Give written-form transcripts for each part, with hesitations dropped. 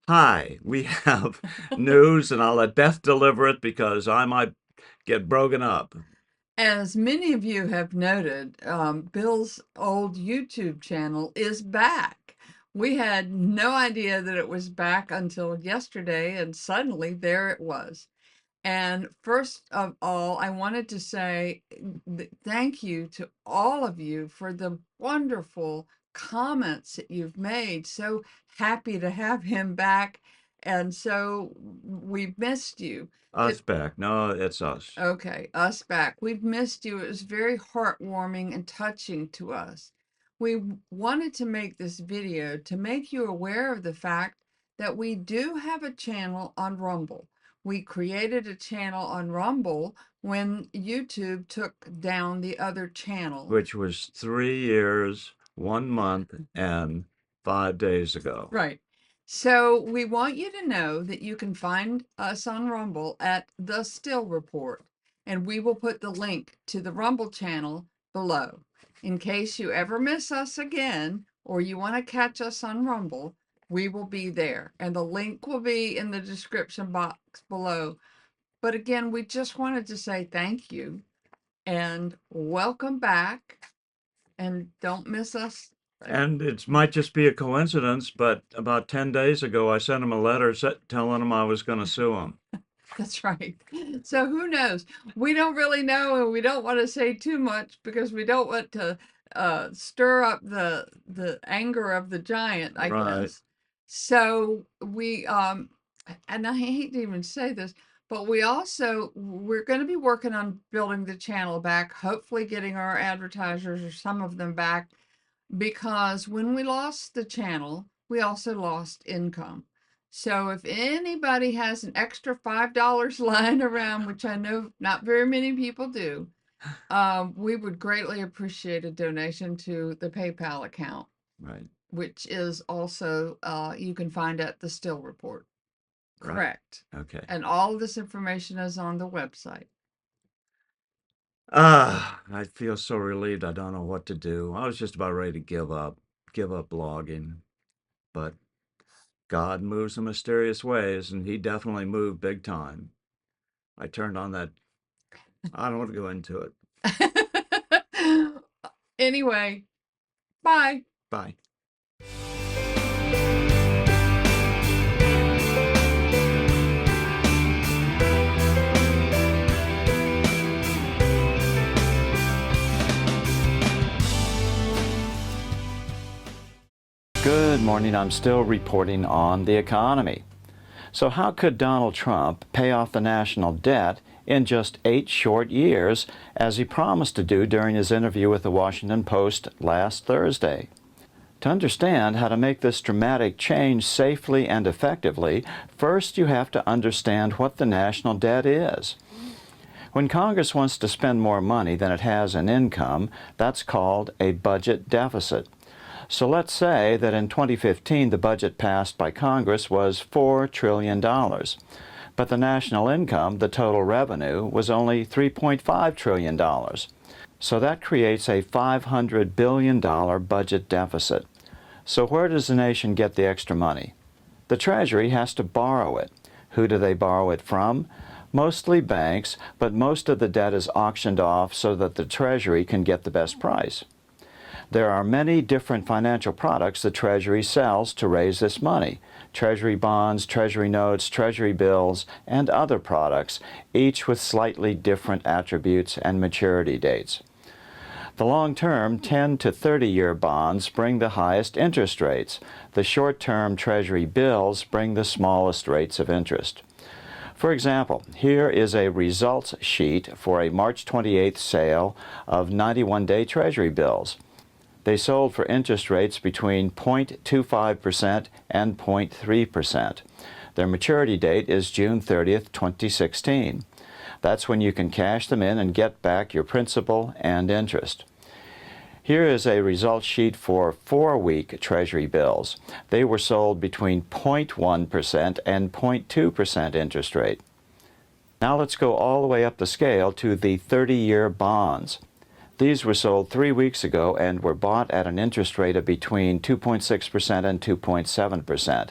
Hi, we have news, and I'll let Beth deliver it because I might get broken up. As many of you have noted, Bill's old YouTube channel is back. We had no idea that it was back until yesterday, and suddenly there it was. And first of all, I wanted to say thank you to all of you for the wonderful comments that you've made. So happy to have him back. And so we've missed you. Us back. No, it's us. Okay, us back. We've missed you. It was very heartwarming and touching to us. We wanted to make this video to make you aware of the fact that we do have a channel on Rumble. We created a channel on Rumble when YouTube took down the other channel. Which was 3 years, 1 month, and 5 days ago. Right. So we want you to know that you can find us on Rumble at The Still Report, and we will put the link to the Rumble channel below. In case you ever miss us again, or you want to catch us on Rumble, we will be there, and the link will be in the description box below. But again, we just wanted to say thank you and welcome back, and don't miss us. And it might just be a coincidence, but about 10 days ago, I sent him a letter telling him I was going to sue him. That's right. So who knows? We don't really know, and we don't want to say too much because we don't want to stir up the anger of the giant, I Right. guess. So we and I hate to even say this, but we're going to be working on building the channel back, hopefully getting our advertisers or some of them back, because when we lost the channel, we also lost income. So if anybody has an extra $5 lying around, which I know not very many people do, we would greatly appreciate a donation to the PayPal account, Right. which is also you can find at the Still Report. Right. Correct. Okay. And all of this information is on the website. I feel so relieved. I don't know what to do. I was just about ready to give up blogging, but God moves in mysterious ways, and he definitely moved big time. I turned on that. I don't want to go into it. Anyway, bye. Bye. Good morning. I'm still reporting on the economy. So how could Donald Trump pay off the national debt in just 8 short years, as he promised to do during his interview with the Washington Post last Thursday? To understand how to make this dramatic change safely and effectively, first you have to understand what the national debt is. When Congress wants to spend more money than it has in income, that's called a budget deficit. So let's say that in 2015 the budget passed by Congress was $4 trillion. But the national income, the total revenue, was only $3.5 trillion. So that creates a $500 billion budget deficit. So where does the nation get the extra money? The Treasury has to borrow it. Who do they borrow it from? Mostly banks, but most of the debt is auctioned off so that the Treasury can get the best price. There are many different financial products the Treasury sells to raise this money: Treasury bonds, Treasury notes, Treasury bills, and other products, each with slightly different attributes and maturity dates. The long-term 10 to 30-year bonds bring the highest interest rates. The short-term Treasury bills bring the smallest rates of interest. For example, here is a results sheet for a March 28th sale of 91-day Treasury bills. They sold for interest rates between 0.25% and 0.3%. Their maturity date is June 30th, 2016. That's when you can cash them in and get back your principal and interest. Here is a results sheet for 4-week Treasury bills. They were sold between 0.1% and 0.2% interest rate. Now let's go all the way up the scale to the 30-year bonds. These were sold 3 weeks ago and were bought at an interest rate of between 2.6% and 2.7%.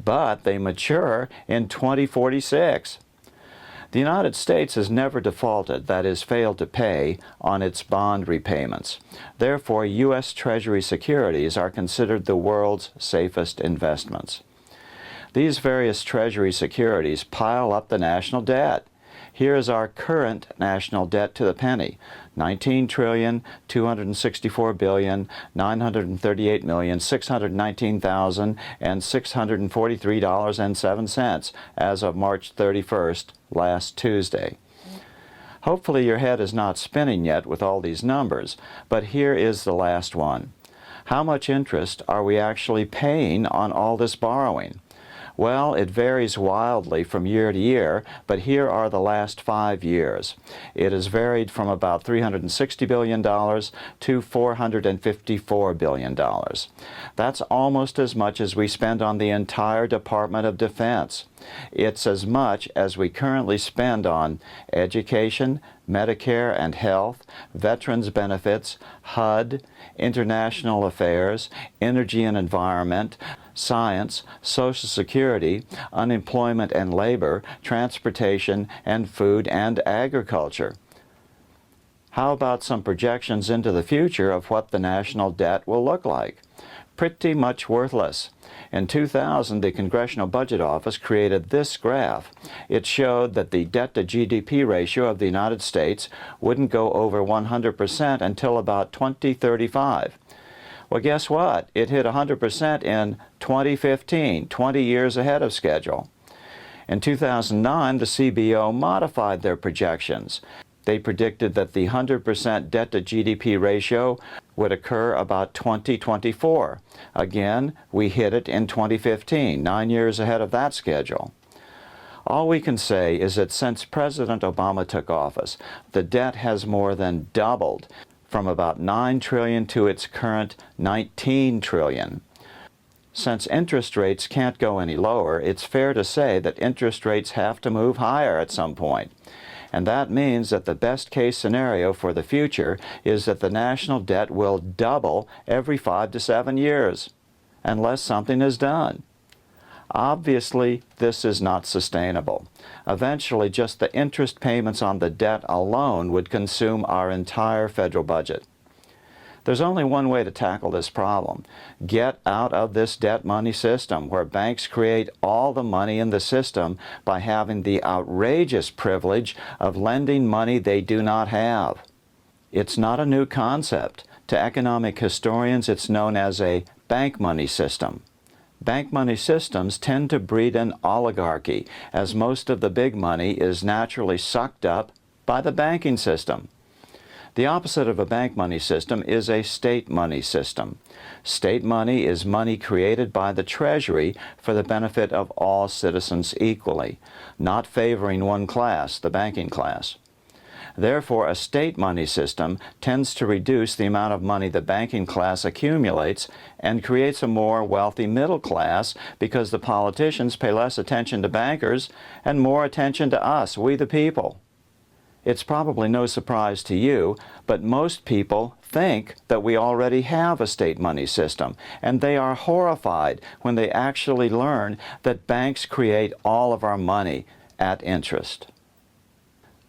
but they mature in 2046. The United States has never defaulted, that is, failed to pay, on its bond repayments. Therefore, U.S. Treasury securities are considered the world's safest investments. These various Treasury securities pile up the national debt. Here is our current national debt to the penny: $19,264,938,619,643.07 as of March 31st, last Tuesday. Hopefully your head is not spinning yet with all these numbers, but here is the last one. How much interest are we actually paying on all this borrowing? Well, it varies wildly from year to year, but here are the last 5 years. It has varied from about $360 billion to $454 billion. That's almost as much as we spend on the entire Department of Defense. It's as much as we currently spend on education, Medicare and health, veterans benefits, HUD, international affairs, energy and environment, science, Social Security, unemployment and labor, transportation, and food and agriculture. How about some projections into the future of what the national debt will look like? Pretty much worthless. In 2000, the Congressional Budget Office created this graph. It showed that the debt-to-GDP ratio of the United States wouldn't go over 100% until about 2035. Well, guess what? It hit 100% in 2015, 20 years ahead of schedule. In 2009, the CBO modified their projections. They predicted that the 100% debt-to-GDP ratio would occur about 2024. Again, we hit it in 2015, 9 years ahead of that schedule. All we can say is that since President Obama took office, the debt has more than doubled, from about $9 trillion to its current $19 trillion. Since interest rates can't go any lower, it's fair to say that interest rates have to move higher at some point. And that means that the best case scenario for the future is that the national debt will double every 5 to 7 years, unless something is done. Obviously, this is not sustainable. Eventually, just the interest payments on the debt alone would consume our entire federal budget. There's only one way to tackle this problem. Get out of this debt money system, where banks create all the money in the system by having the outrageous privilege of lending money they do not have. It's not a new concept. To economic historians, it's known as a bank money system. Bank money systems tend to breed an oligarchy, as most of the big money is naturally sucked up by the banking system. The opposite of a bank money system is a state money system. State money is money created by the Treasury for the benefit of all citizens equally, not favoring one class, the banking class. Therefore, a state money system tends to reduce the amount of money the banking class accumulates and creates a more wealthy middle class, because the politicians pay less attention to bankers and more attention to us, we the people. It's probably no surprise to you, but most people think that we already have a state money system, and they are horrified when they actually learn that banks create all of our money at interest.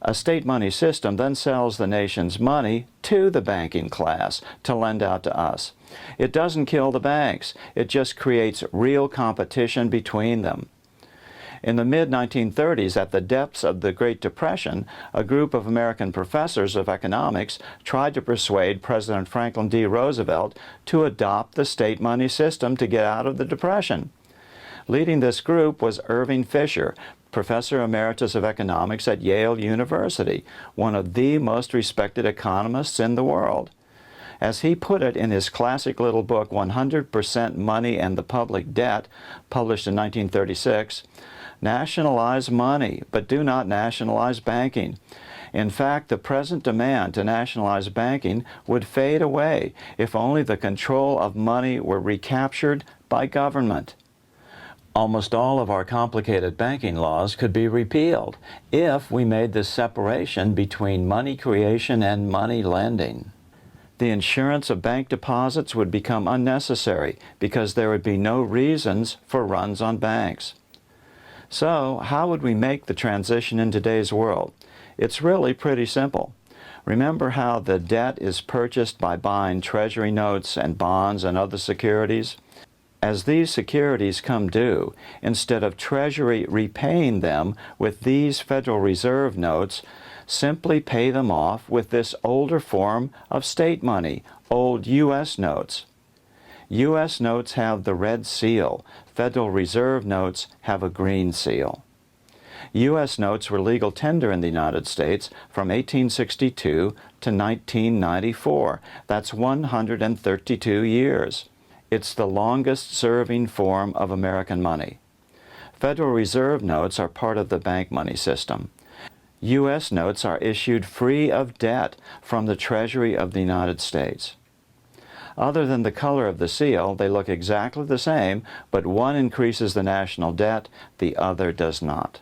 A state money system then sells the nation's money to the banking class to lend out to us. It doesn't kill the banks. It just creates real competition between them. In the mid-1930s, at the depths of the Great Depression, a group of American professors of economics tried to persuade President Franklin D. Roosevelt to adopt the state money system to get out of the Depression. Leading this group was Irving Fisher, Professor Emeritus of Economics at Yale University, one of the most respected economists in the world. As he put it in his classic little book, 100% Money and the Public Debt, published in 1936, nationalize money, but do not nationalize banking. In fact, the present demand to nationalize banking would fade away if only the control of money were recaptured by government. Almost all of our complicated banking laws could be repealed if we made this separation between money creation and money lending. The insurance of bank deposits would become unnecessary because there would be no reasons for runs on banks. So, how would we make the transition in today's world? It's really pretty simple. Remember how the debt is purchased by buying treasury notes and bonds and other securities? As these securities come due, instead of Treasury repaying them with these Federal Reserve notes, simply pay them off with this older form of state money, old U.S. notes. U.S. notes have the red seal. Federal Reserve notes have a green seal. U.S. notes were legal tender in the United States from 1862 to 1994. That's 132 years. It's the longest-serving form of American money. Federal Reserve notes are part of the bank money system. U.S. notes are issued free of debt from the Treasury of the United States. Other than the color of the seal, they look exactly the same, but one increases the national debt, the other does not.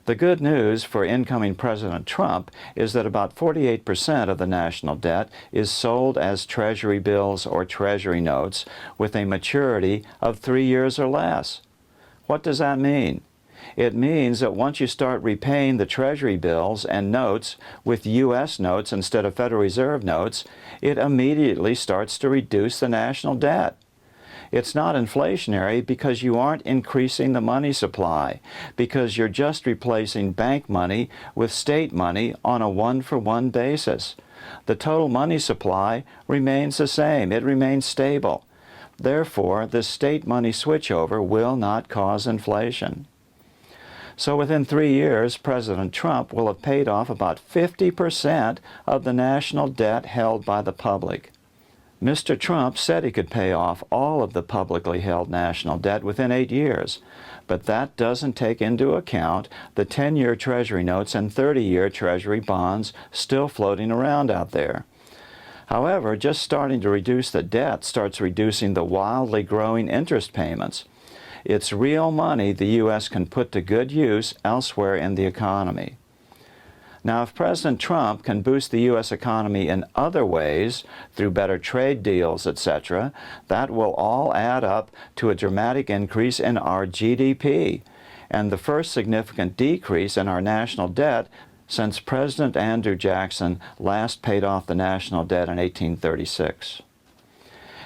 The good news for incoming President Trump is that about 48% of the national debt is sold as Treasury bills or Treasury notes with a maturity of 3 years or less. What does that mean? It means that once you start repaying the Treasury bills and notes with U.S. notes instead of Federal Reserve notes, it immediately starts to reduce the national debt. It's not inflationary because you aren't increasing the money supply, because you're just replacing bank money with state money on a one-for-one basis. The total money supply remains the same. It remains stable. Therefore, the state money switchover will not cause inflation. So within 3 years, President Trump will have paid off about 50% of the national debt held by the public. Mr. Trump said he could pay off all of the publicly held national debt within 8 years, but that doesn't take into account the 10-year Treasury notes and 30-year Treasury bonds still floating around out there. However, just starting to reduce the debt starts reducing the wildly growing interest payments. It's real money the U.S. can put to good use elsewhere in the economy. Now, if President Trump can boost the U.S. economy in other ways, through better trade deals, etc., that will all add up to a dramatic increase in our GDP, and the first significant decrease in our national debt since President Andrew Jackson last paid off the national debt in 1836.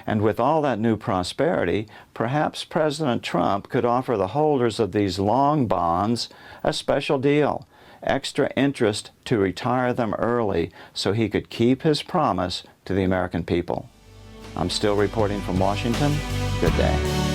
And with all that new prosperity, perhaps President Trump could offer the holders of these long bonds a special deal, extra interest to retire them early so he could keep his promise to the American people. I'm still reporting from Washington. Good day.